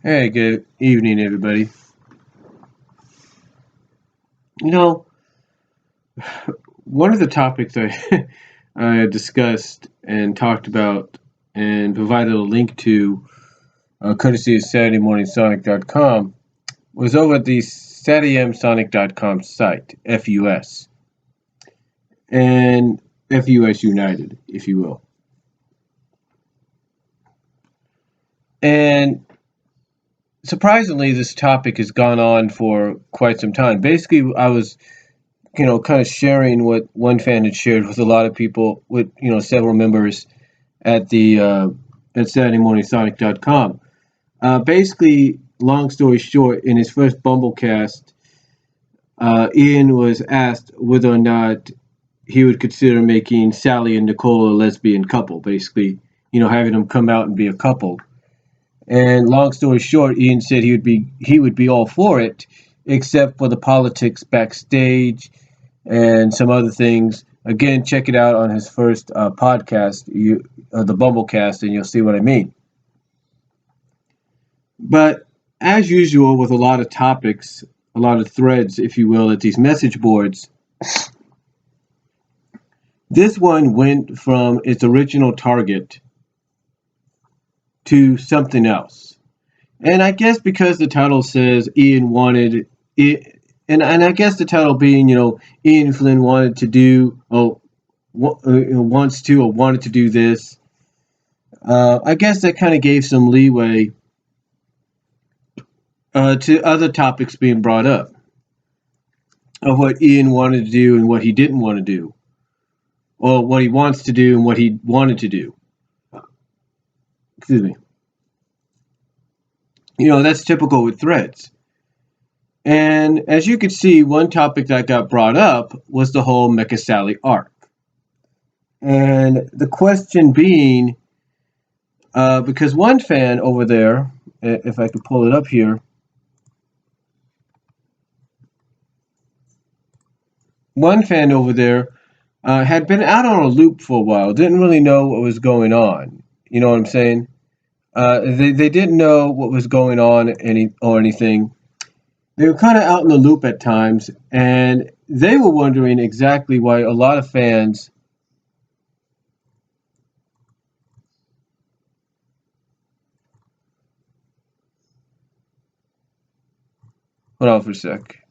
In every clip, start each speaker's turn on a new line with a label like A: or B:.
A: Hey, good evening, everybody. You know, one of the topics I, I discussed and talked about and provided a link to, courtesy of SaturdayMorningSonic.com, was over at the SaturdayMSonic.com site, FUS, and FUS United, if you will. And surprisingly, this topic has gone on for quite some time. Basically, I was kind of sharing what one fan had shared with a lot of people, with several members at the at SaturdayMorningSonic.com. Basically, long story short, in his first Bumblecast, Ian was asked whether or not he would consider making Sally and Nicole a lesbian couple. Basically, having them come out and be a couple. And long story short, Ian said he would be all for it, except for the politics backstage and some other things. Again, check it out on his first podcast, the Bumblecast, and you'll see what I mean. But as usual, with a lot of topics, a lot of threads, if you will, at these message boards, this one went from its original target to something else. And I guess because the title says Ian wanted it, and I guess the title being, Ian Flynn wanted to do, wants to or wanted to do this. I guess that kind of gave some leeway to other topics being brought up of what Ian wanted to do and what he didn't want to do, or what he wants to do and what he wanted to do. Excuse me. That's typical with threads. And as you can see, one topic that got brought up was the whole Mecha Sally Arc. And the question being, because one fan over there, if I could pull it up here, one fan over there had been out on a loop for a while, didn't really know what was going on. You know what I'm saying? They didn't know what was going on or anything. They were kind of out in the loop at times, and they were wondering exactly why a lot of fans hold on for a sec.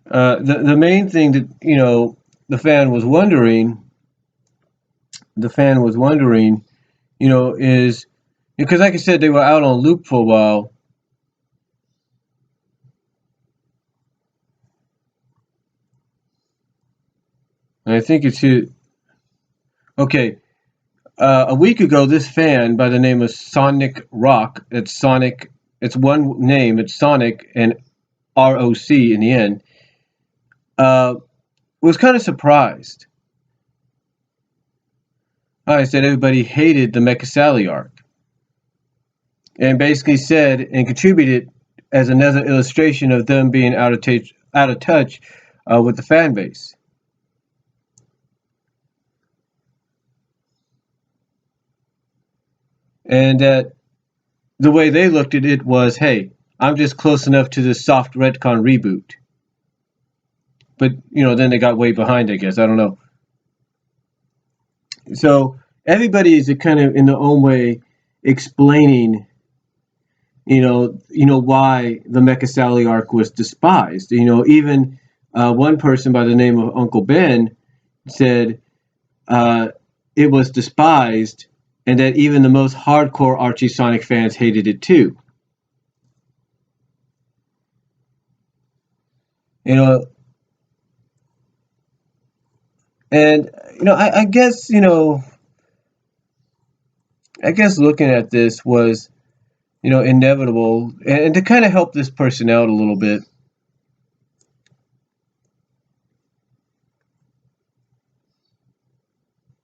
A: The main thing that the fan was wondering, is because, like I said, they were out on loop for a while. And I think it's here. Okay, a week ago, this fan by the name of Sonicroc, it's Sonic, it's one name, it's Sonic and ROC in the end, uh, was kind of surprised. I said everybody hated the Mecha Sally arc, and basically said and contributed as another illustration of them being out of touch with the fan base. And that the way they looked at it was, hey, I'm just close enough to this soft retcon reboot. But then they got way behind, I guess. I don't know. So everybody is kind of in their own way explaining, why the Mecha Sally arc was despised. Even one person by the name of Uncle Ben said it was despised, and that even the most hardcore Archie Sonic fans hated it too. You know, and I guess looking at this was inevitable, and to kind of help this person out a little bit.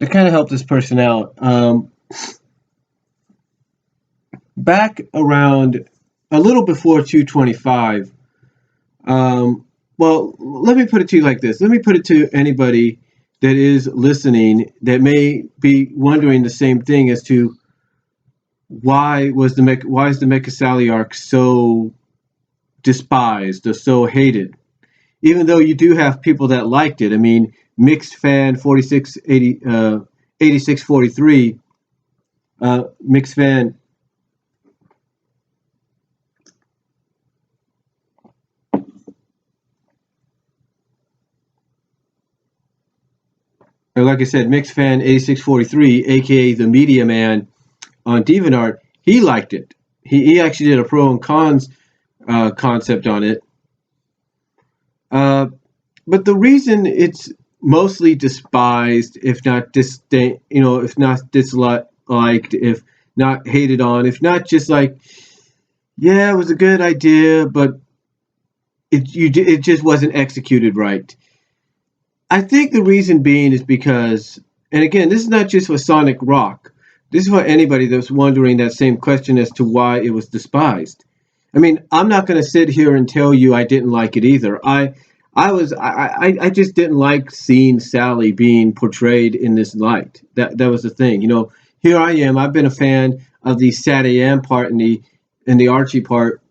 A: to kind of help this person out. Back around a little before 225. Well, let me put it to you like this. Let me put it to anybody that is listening that may be wondering the same thing as to why is the Mecha Sally Arc so despised or so hated, even though you do have people that liked it. I mean, mixed fan 8643, mixed fan. Or like I said, mixed fan 8643, aka the Media Man on DeviantArt, he liked it. He actually did a pro and cons concept on it. Uh, but the reason it's mostly despised, if not disdain, if not disliked, if not hated on, if not just like, yeah, it was a good idea, but it just wasn't executed right. I think the reason being is because, and again, this is not just for Sonicroc. This is for anybody that's wondering that same question as to why it was despised. I mean, I'm not going to sit here and tell you I didn't like it either. I just didn't like seeing Sally being portrayed in this light. That was the thing. Here I am. I've been a fan of the Sally Ann part and the Archie part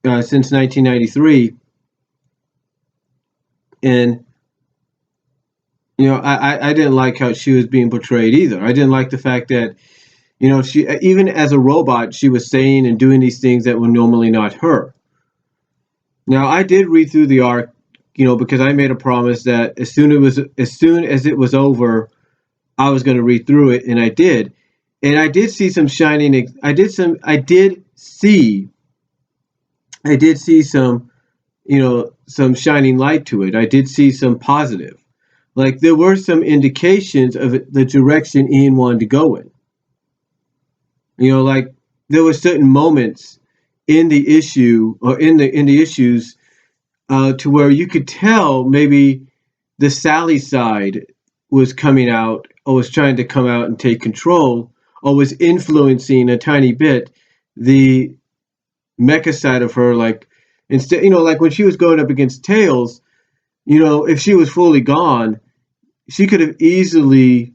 A: since 1993, and I didn't like how she was being portrayed either. I didn't like the fact that she, even as a robot, she was saying and doing these things that were normally not her. Now, I did read through the arc, because I made a promise that as soon as it was over, I was going to read through it, and I did. And I did see some shining. I did see some, some shining light to it. I did see some positive. Like there were some indications of the direction Ian wanted to go in. Like there were certain moments in the issue or in the issues to where you could tell maybe the Sally side was coming out or was trying to come out and take control or was influencing a tiny bit the mecha side of her. Like instead, like when she was going up against Tails, if she was fully gone, she could have easily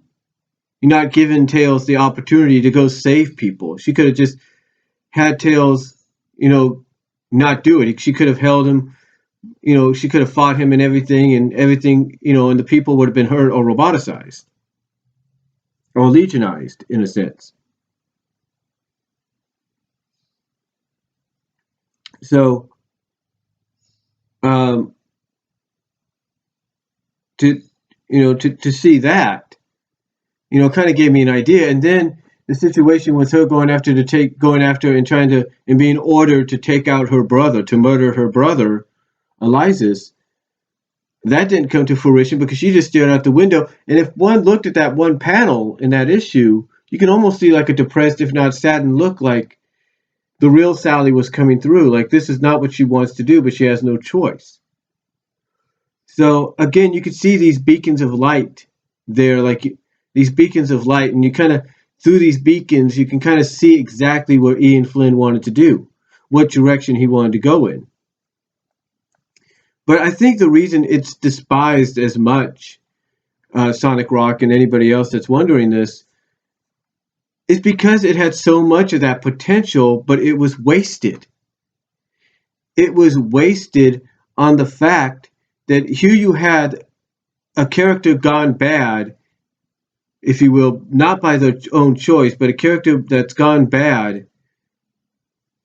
A: not given Tails the opportunity to go save people. She could have just had Tails, not do it. She could have held him, she could have fought him and everything, and the people would have been hurt or roboticized or legionized in a sense. So, um, to, to see that, kind of gave me an idea. And then the situation with her going after and trying to, and being ordered to take out her brother, to murder her brother, Elias, that didn't come to fruition because she just stared out the window. And if one looked at that one panel in that issue, you can almost see like a depressed, if not saddened look, like the real Sally was coming through. Like this is not what she wants to do, but she has no choice. So again, you could see these beacons of light there, like these beacons of light, and you kind of through these beacons, you can kind of see exactly what Ian Flynn wanted to do, what direction he wanted to go in. But I think the reason it's despised as much, Sonicroc and anybody else that's wondering this, is because it had so much of that potential, but it was wasted. It was wasted on the fact that here you had a character gone bad, if you will, not by their own choice, but a character that's gone bad,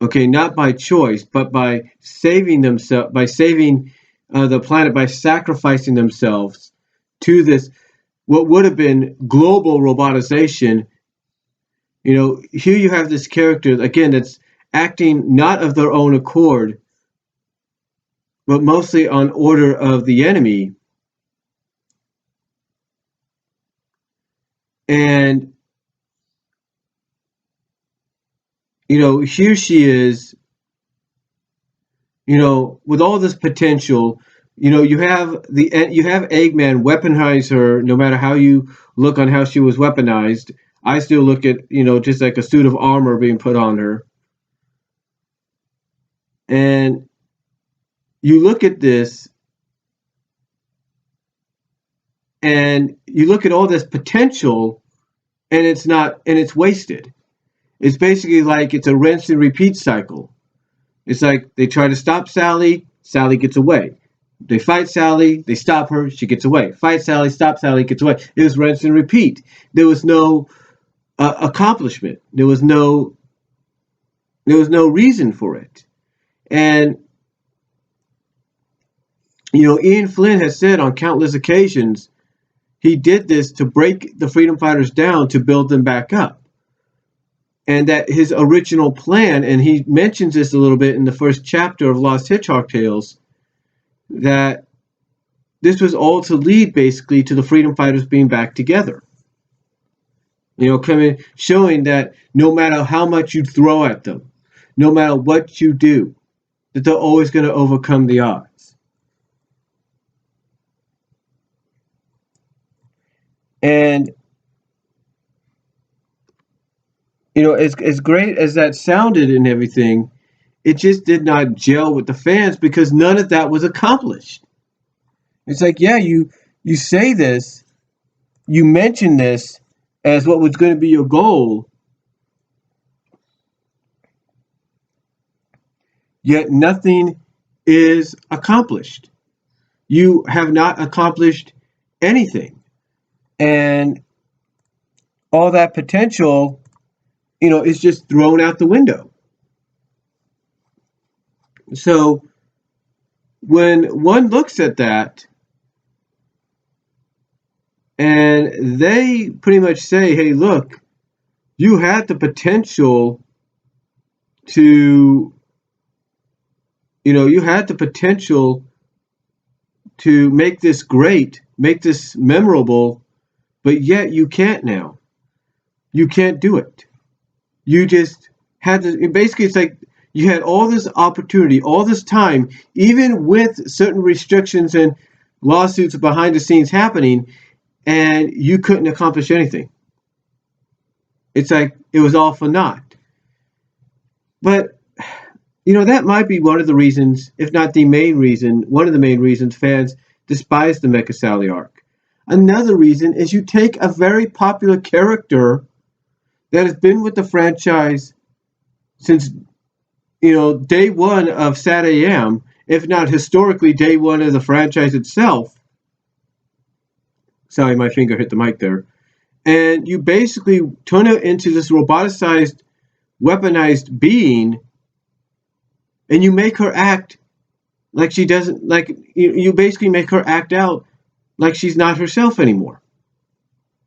A: okay, not by choice, but by saving themselves, by saving the planet, by sacrificing themselves to this, what would have been global robotization. Here you have this character, again, that's acting not of their own accord, but mostly on order of the enemy. And, here she is, with all this potential, You have Eggman weaponize her. No matter how you look on how she was weaponized, I still look at just like a suit of armor being put on her. And you look at this, and you look at all this potential, and it's wasted. It's basically like it's a rinse and repeat cycle. It's like they try to stop Sally, Sally gets away. They fight Sally, they stop her, she gets away. Fight Sally, stop Sally, gets away. It was rinse and repeat. There was no accomplishment. There was no reason for it. And Ian Flynn has said on countless occasions he did this to break the freedom fighters down to build them back up. And that his original plan, and he mentions this a little bit in the first chapter of Lost Hedgehog Tales, that this was all to lead basically to the freedom fighters being back together. Showing that no matter how much you throw at them, no matter what you do, that they're always going to overcome the odds. And as great as that sounded and everything, it just did not gel with the fans because none of that was accomplished. It's like, yeah, you say this, you mention this as what was going to be your goal, yet nothing is accomplished. You have not accomplished anything. And all that potential, is just thrown out the window. So when one looks at that, and they pretty much say, hey, look, you had the potential to, make this great, make this memorable, but yet you can't now. You can't do it. You just had to, basically it's like you had all this opportunity, all this time, even with certain restrictions and lawsuits behind the scenes happening, and you couldn't accomplish anything. It's like it was all for naught. But, that might be one of the reasons, if not the main reason, one of the main reasons fans despise the Mecha Sally Arc. Another reason is you take a very popular character that has been with the franchise since, day one of Sat AM, if not historically day one of the franchise itself. Sorry, my finger hit the mic there. And you basically turn her into this roboticized, weaponized being, and you make her act like she doesn't, like, you basically make her act out like she's not herself anymore.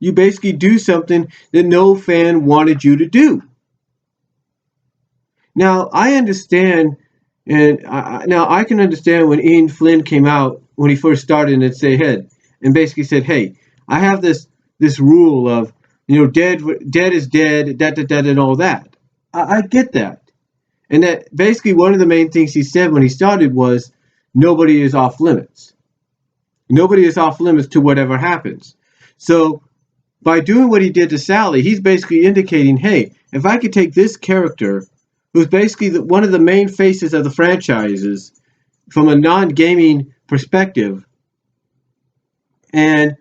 A: You basically do something that no fan wanted you to do. Now, I understand, and now I can understand when Ian Flynn came out, when he first started, and say, and basically said, hey, I have this rule of, dead is dead, and all that. I get that. And that basically one of the main things he said when he started was, nobody is off limits. Nobody is off limits to whatever happens. So by doing what he did to Sally, he's basically indicating, hey, if I could take this character, who's basically one of the main faces of the franchises, from a non-gaming perspective, and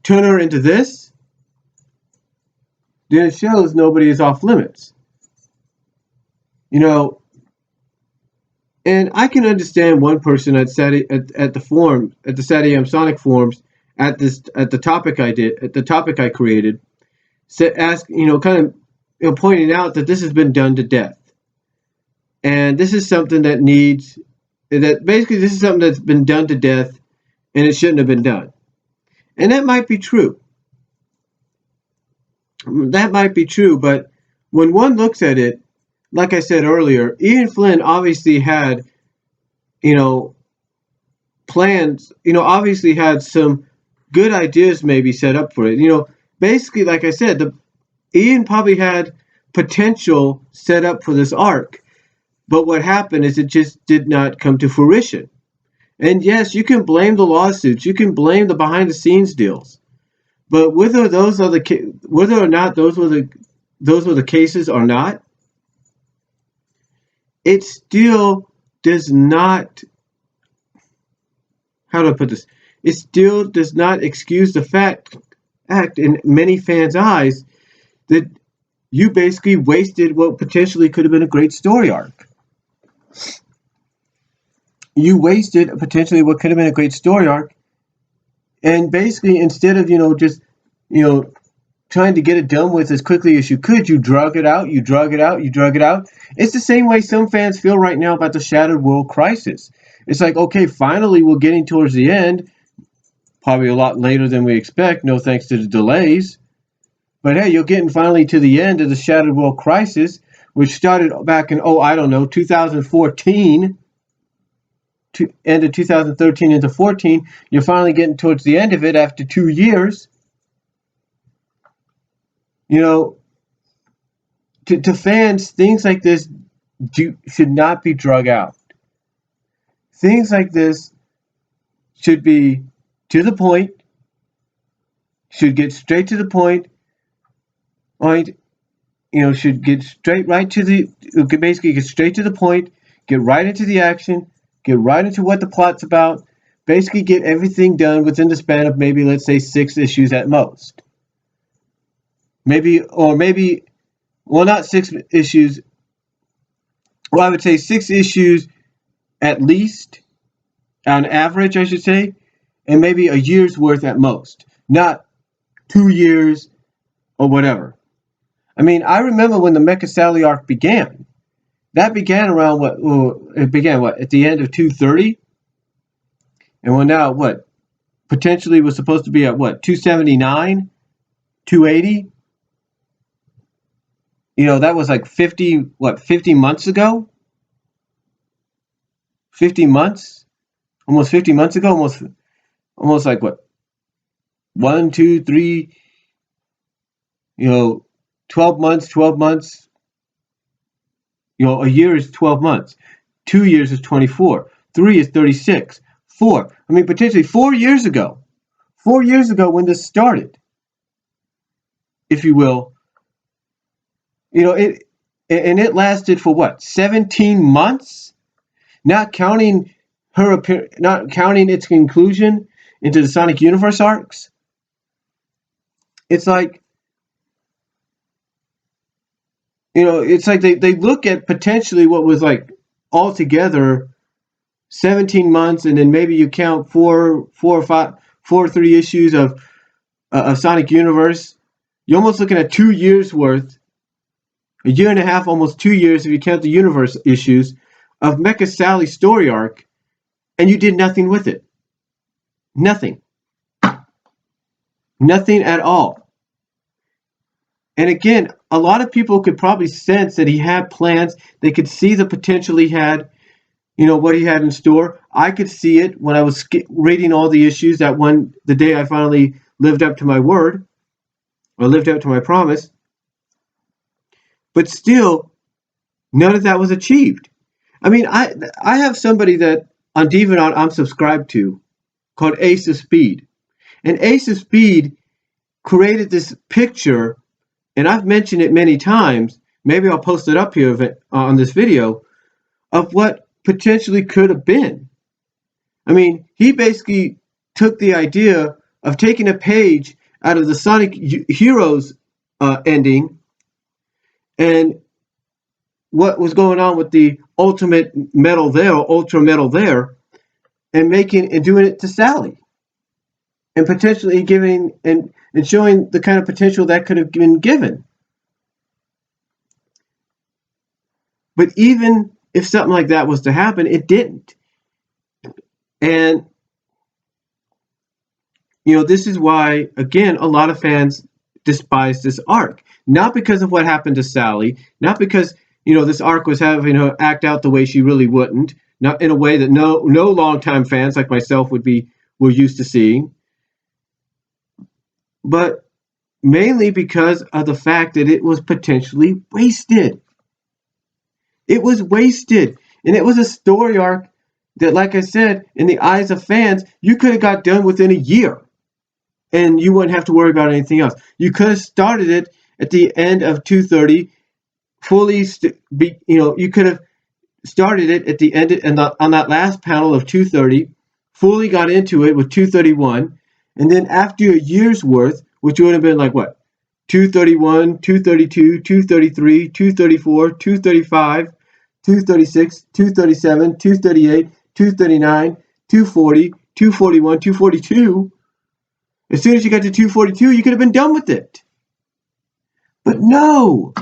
A: turn her into this, then it shows nobody is off limits. And I can understand one person at the Sat AM Sonic forums, at the topic I created, pointing out that this has been done to death, and this is something this is something that's been done to death, and it shouldn't have been done. And that might be true. But when one looks at it, like I said earlier, Ian Flynn obviously had, plans, obviously had some good ideas maybe set up for it. Basically, like I said, Ian probably had potential set up for this arc, but what happened is it just did not come to fruition. And yes, you can blame the lawsuits, you can blame the behind the scenes deals, but whether or not those were the cases or not, it still does not, how do I put this? It still does not excuse the act in many fans' eyes that you basically wasted what potentially could have been a great story arc. You wasted potentially what could have been a great story arc, and basically instead of just you know trying to get it done with as quickly as you could, you drug it out, you drug it out, you drug it out. It's the same way some fans feel right now about the Shattered World Crisis. It's like, okay, finally we're getting towards the end, probably a lot later than we expect, no thanks to the delays. But hey, you're getting finally to the end of the Shattered World Crisis, which started back in, 2014, to end of 2013 into 14. You're finally getting towards the end of it after 2 years. To fans, things like this should not be drug out. Things like this should be to the point, should get straight to the point, right? Should get basically get straight to the point, get right into the action, get right into what the plot's about, basically get everything done within the span of maybe, let's say, 6 issues at most. Well, not 6 issues. Well, I would say 6 issues at least, on average, I should say, and maybe a year's worth at most, not 2 years or whatever. I mean, I remember when the Mecha Sally Arc began. That began around what? It began at the end of 230, and we're now what? Potentially was supposed to be at what? 279, 280. That was like 50 months ago? 50 months? Almost 50 months ago? Almost like what? 1, 2, 3, 12 months, 12 months. A year is 12 months. 2 years is 24. 3 is 36. 4, potentially 4 years ago. 4 years ago when this started, if you will. It lasted for what? 17 months? Not counting its conclusion into the Sonic Universe arcs. It's like, it's like they look at potentially what was like altogether 17 months, and then maybe you count 4 or 3 issues of Sonic Universe. You're almost looking at 2 years worth, a year and a half, almost 2 years if you count the Universe issues of Mecha Sally story arc, and you did nothing with it. Nothing. Nothing at all. And again, a lot of people could probably sense that he had plans. They could see the potential he had, what he had in store. I could see it when I was reading all the issues the day I finally lived up to my word, or lived up to my promise. But still, none of that was achieved. I have somebody that on DeviantArt I'm subscribed to called Ace of Speed. And Ace of Speed created this picture, and I've mentioned it many times, maybe I'll post it up here on this video, of what potentially could have been. He basically took the idea of taking a page out of the Sonic Heroes ending, and what was going on with the ultimate metal there, or ultra metal there, and doing it to Sally, and potentially giving and showing the kind of potential that could have been given. But even if something like that was to happen, it didn't. And this is why, again, a lot of fans despise this arc. Not because of what happened to Sally, not because this arc was having her act out the way she really wouldn't, not in a way that no longtime fans like myself were used to seeing, but mainly because of the fact that it was potentially wasted. It was wasted, and it was a story arc that, like I said, in the eyes of fans, you could have got done within a year, and you wouldn't have to worry about anything else. You could have started it at the end of 230, fully, you could have started it at the end on that last panel of 230, fully got into it with 231, and then after a year's worth, which would have been like what? 231, 232, 233, 234, 235, 236, 237, 238, 239, 240, 241, 242. As soon as you got to 242, you could have been done with it. But no.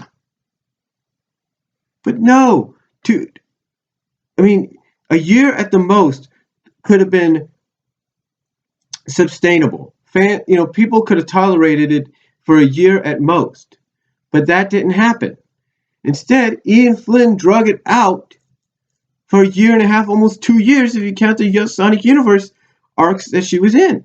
A: I mean, a year at the most could have been sustainable. People could have tolerated it for a year at most, but that didn't happen. Instead, Ian Flynn drug it out for a year and a half, almost 2 years, if you count the Sonic Universe arcs that she was in.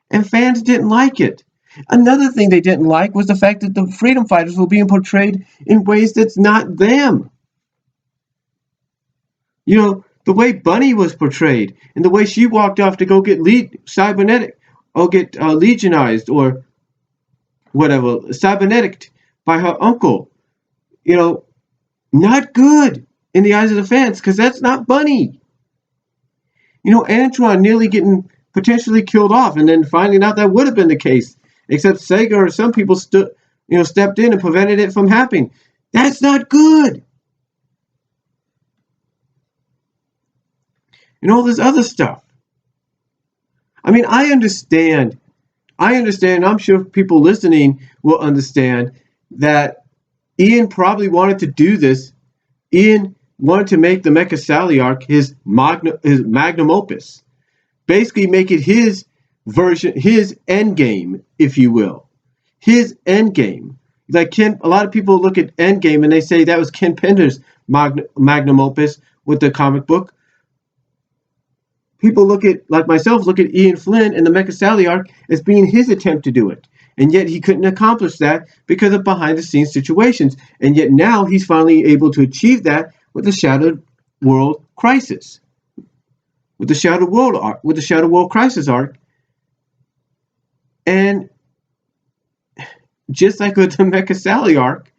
A: And fans didn't like it. Another thing they didn't like was the fact that the freedom fighters were being portrayed in ways that's not them. The way Bunny was portrayed, and the way she walked off to go get cybernetic, or get legionized, or whatever, cybernetic by her uncle. Not good in the eyes of the fans, because that's not Bunny. Antron nearly getting potentially killed off, and then finding out that would have been the case, except Sega or some people stepped in and prevented it from happening. That's not good. And all this other stuff. I mean, I understand. I'm sure people listening will understand that Ian probably wanted to do this. Ian wanted to make the Mecha Sally Arc his magnum opus. Basically make it his version, his end game, if you will. His end game. Like a lot of people look at Endgame and they say that was Ken Pender's magnum opus with the comic book. People like myself, look at Ian Flynn and the Mecha Sally Arc as being his attempt to do it. And yet he couldn't accomplish that because of behind-the-scenes situations. And yet now he's finally able to achieve that with the Shattered World Crisis. With the Shattered World Crisis arc. And just like with the Mecha Sally Arc,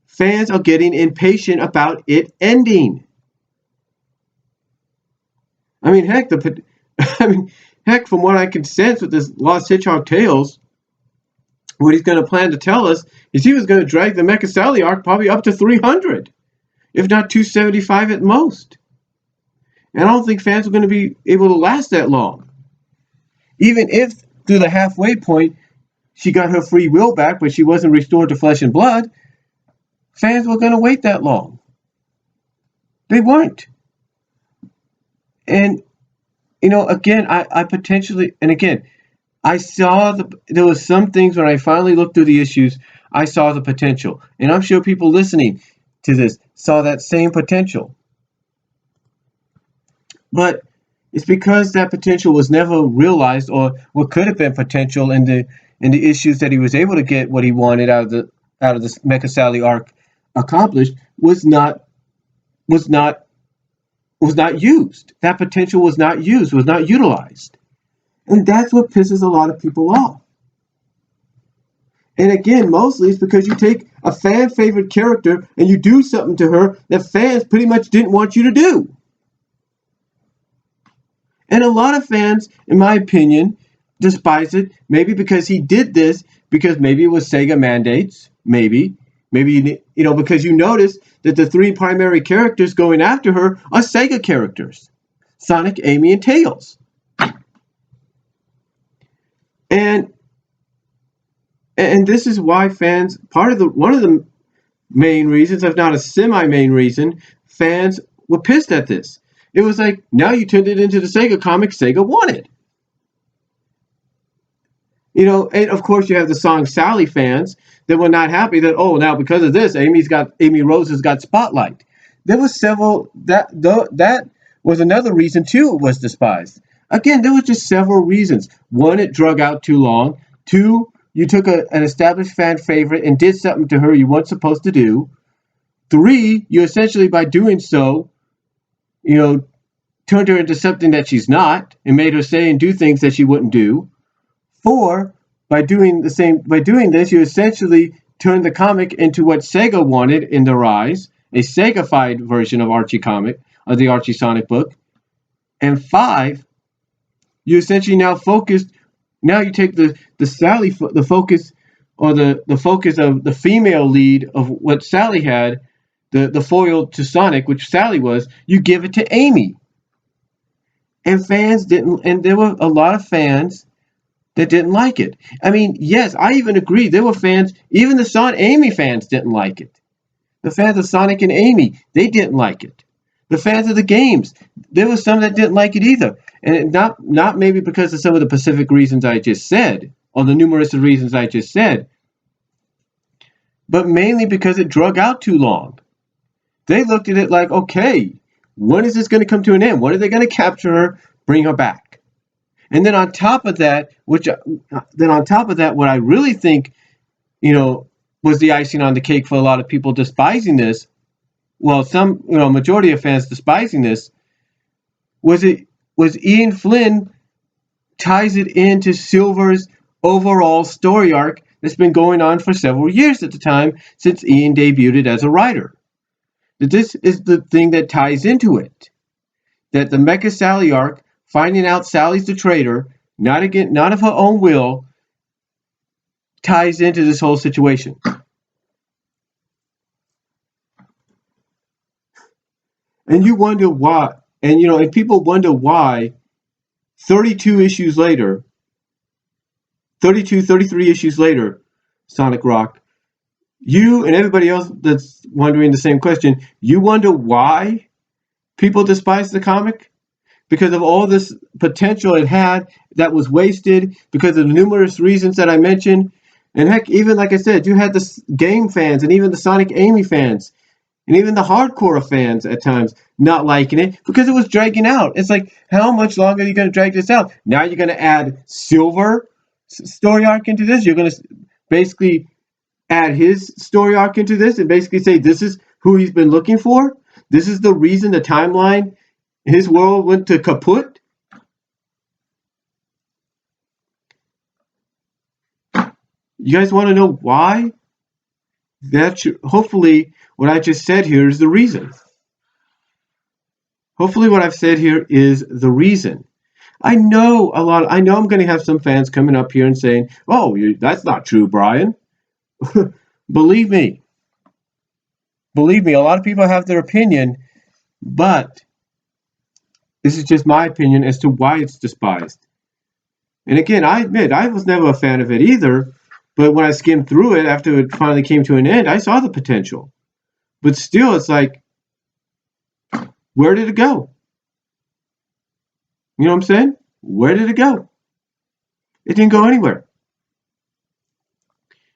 A: fans are getting impatient about it ending. I mean, heck, from what I can sense with this Lost Hedgehog Tales, what he's going to plan to tell us is he was going to drag the Mecha Sally Arc probably up to 300, if not 275 at most. And I don't think fans are going to be able to last that long. Even if through the halfway point she got her free will back, but she wasn't restored to flesh and blood, fans were going to wait that long. They weren't. And, again, I potentially, and again, I saw there was some things when I finally looked through the issues, I saw the potential. And I'm sure people listening to this saw that same potential. But it's because that potential was never realized, or what could have been potential in the issues that he was able to get what he wanted out of this Mecha Sally Arc accomplished was not used. That potential was not used, was not utilized. And that's what pisses a lot of people off. And again, mostly it's because you take a fan favorite character and you do something to her that fans pretty much didn't want you to do. And a lot of fans, in my opinion, despise it. Maybe because he did this, because maybe it was Sega mandates. Maybe because you notice that the three primary characters going after her are Sega characters: Sonic, Amy, and Tails. And this is why fans, one of the main reasons, if not a semi-main reason, fans were pissed at this. It was like, now you turned it into the Sega comic Sega wanted. And of course you have the Song Sally fans that were not happy that, now because of this, Amy Rose has got spotlight. There was several, that was another reason too it was despised. Again, there was just several reasons. One, it drug out too long. Two, you took an established fan favorite and did something to her you weren't supposed to do. Three, you essentially, by doing so, you know, turned her into something that she's not and made her say and do things that she wouldn't do. 4, by doing this, you essentially turned the comic into what Sega wanted in their eyes, a Sega-fied version of Archie comic, of the Archie Sonic book. And 5, you essentially now you take the Sally, the focus, or the focus of the female lead of what Sally had, the foil to Sonic, which Sally was, you give it to Amy. And fans didn't, and there were a lot of fans that didn't like it. I mean, yes, I even agree. There were fans, even the Amy fans didn't like it. The fans of Sonic and Amy, they didn't like it. The fans of the games, there were some that didn't like it either. And not maybe because of some of the specific reasons I just said, or the numerous reasons I just said, but mainly because it drug out too long. They looked at it like, okay, when is this going to come to an end? When are they going to capture her, bring her back? And then on top of that, what I really think, was the icing on the cake for a lot of people despising this, well, some, majority of fans despising this, was Ian Flynn ties it into Silver's overall story arc that's been going on for several years at the time since Ian debuted as a writer. That this is the thing that ties into it. That the Mecha Sally arc, finding out Sally's the traitor, not of her own will, ties into this whole situation. And you wonder why, and people wonder why 33 issues later, Sonicroc, you and everybody else that's wondering the same question, you wonder why people despise the comic? Because of all this potential it had that was wasted, because of the numerous reasons that I mentioned. And heck, even like I said, you had the game fans and even the Sonic Amy fans and even the hardcore fans at times not liking it because it was dragging out. It's like, how much longer are you going to drag this out? Now you're going to add Silver story arc into this. You're going to basically add his story arc into this and basically say this is who he's been looking for. This is the reason the timeline, his world went to kaput. You guys want to know why? Hopefully what I just said here is the reason. Hopefully what I've said here is the reason. I know I'm going to have some fans coming up here and saying, oh, that's not true, Brian. Believe me, a lot of people have their opinion, but this is just my opinion as to why it's despised. And again, I admit, I was never a fan of it either, but when I skimmed through it after it finally came to an end, I saw the potential. But still, it's like, where did it go? You know what I'm saying? Where did it go? It didn't go anywhere.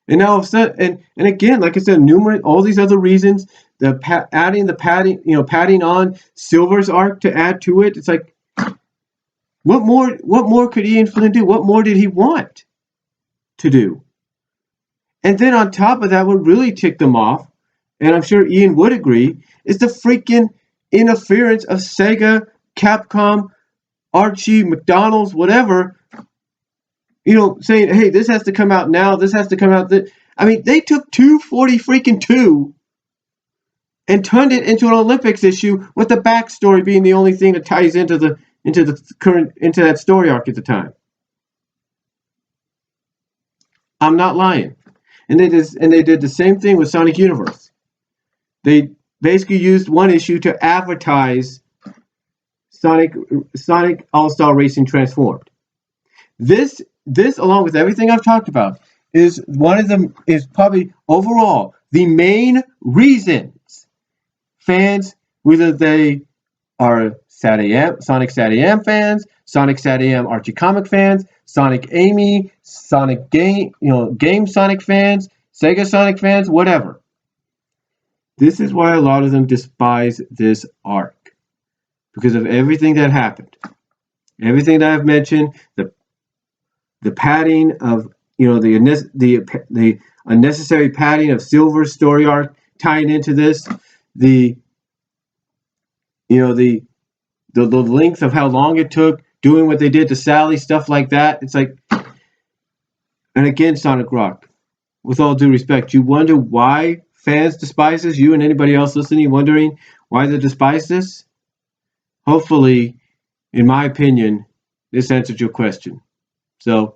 A: And now, and again, like I said, all these other reasons, padding on Silver's arc to add to it. It's like, what more could Ian Flynn do? What more did he want to do? And then on top of that, what really ticked them off, and I'm sure Ian would agree, is the freaking interference of Sega, Capcom, Archie, McDonald's, whatever, saying, hey, this has to come out now, this has to come out. I mean, they took 242 and turned it into an Olympics issue with the backstory being the only thing that ties into that story arc at the time. I'm not lying. And they did the same thing with Sonic Universe. They basically used one issue to advertise Sonic All-Star Racing Transformed. This along with everything I've talked about is probably overall the main reasons fans, whether they are Sonic Sally Am fans, Sonic Sally Am Archie comic fans, Sonic Amy, Sonic Game Sonic fans, Sega Sonic fans, whatever. This is why a lot of them despise this arc, because of everything that happened, everything that I've mentioned, the padding of the unnecessary padding of Silver's story arc tying into this, the the length of how long it took, doing what they did to Sally, stuff like that. It's like, and again, Sonicroc, with all due respect, you wonder why fans despise this? You and anybody else listening wondering why they despise this? Hopefully, in my opinion, this answered your question. So